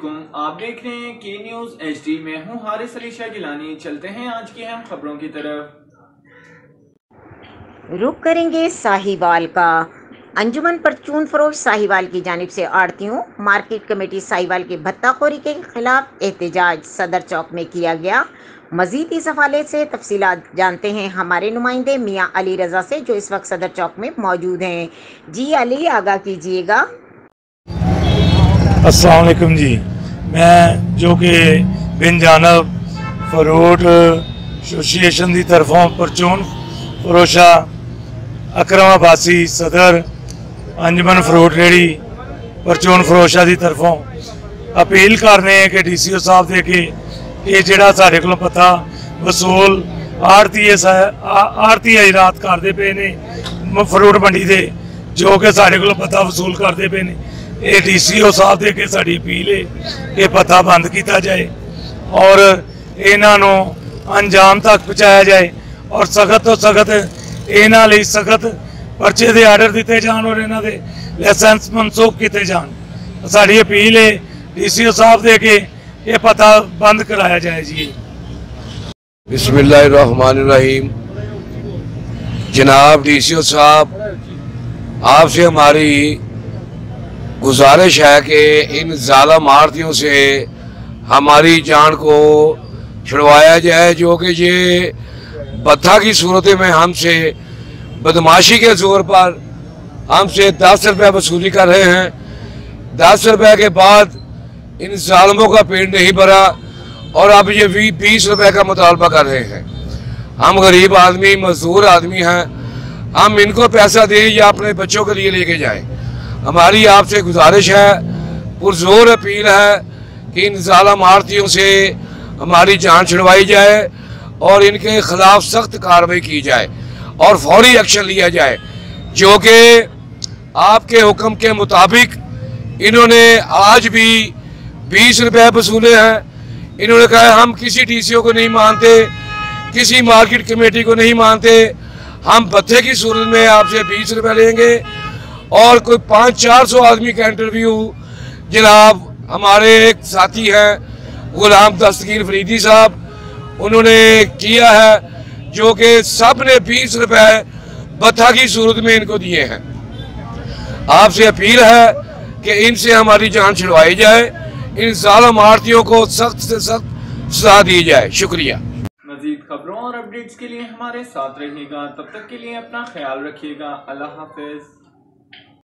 अस्सलामुअलैकुम, आप देख रहे हैं के न्यूज़ HD में हूँ हारिस अली शाह गिलानी। चलते हैं आज की अहम खबरों की तरफ। रुख करेंगे साहिवाल का। अंजुमन परचून फरोश साहिवाल की जानिब से आड़तियों मार्केट कमेटी साहिवाल की भत्ताखोरी के खिलाफ एहतजाज सदर चौक में किया गया। मजीद इस हवाले से तफसीलात जानते हैं हमारे नुमाइंदे मियाँ अली रजा से, जो इस वक्त सदर चौक में मौजूद हैं। जी अली, आगाह कीजिएगा। अस्सलाम वालेकुम जी, मैं जो कि बिन जानब फरूट एसोसिएशन की तरफों परचून फरोशा अकरम अब्बासी सदर अंजुमन फ्रूट रेहड़ी परचून फरोशा की तरफों अपील करने कि DCO साहब दे के ये जोड़ा साढ़े को पता वसूल आड़ती हजरात करते पे ने फ्रूट मंडी दे, जो कि साढ़े को पता वसूल करते पे ने। ये DCO साहब दे के साड़ी अपील है कि पता बंद किया जाए और इन्हों अंजाम तक पहुँचाया जाए और सख्त तो सख्त इन्हों सख्त पर्चे के आर्डर दिते जान और इन्हों के लाइसेंस मनसूख किए जान। साड़ी अपील है DCO साहब दे के ये पता बंद कराया जाए जी। बिस्मिल्लाहिर्रहमानिर्रहीम। जनाब DCO साहब, आपसे हमारी गुजारिश है कि इन जालिम आड़तियों से हमारी जान को छुड़वाया जाए, जो कि ये भत्ता की सूरत में हमसे बदमाशी के जोर पर हमसे 10 रुपये वसूली कर रहे हैं। 10 रुपये के बाद इन जालिमों का पेट नहीं भरा और अब ये 20 रुपये का मुतालबा कर रहे हैं। हम गरीब आदमी, मजदूर आदमी हैं, हम इनको पैसा दें या अपने बच्चों के लिए लेके जाएं। हमारी आपसे गुजारिश है, पुरजोर अपील है कि इन जालिम आड़तियों से हमारी जान छुड़वाई जाए और इनके खिलाफ सख्त कार्रवाई की जाए और फौरी एक्शन लिया जाए, जो कि आपके हुक्म के मुताबिक इन्होंने आज भी 20 रुपये वसूले हैं। इन्होंने कहा हम किसी DCO को नहीं मानते, किसी मार्केट कमेटी को नहीं मानते, हम भत्ते की सूरत में आपसे 20 रुपये लेंगे। और कोई 500-400 आदमी का इंटरव्यू जनाब हमारे एक साथी हैं गुलाम दस्तगीर फरीदी साहब, उन्होंने किया है, जो कि सब ने 20 रुपये भत्ता की सूरत में इनको दिए हैं। आपसे अपील है कि इनसे हमारी जान छुड़वाई जाए, इन जालिम आड़तियों को सख्त से सख्त सजा दी जाए। शुक्रिया। मजीद खबरों और अपडेट्स के लिए हमारे साथ रहिएगा। तब तक के लिए अपना ख्याल रखिएगा। अल्लाह हाफिज।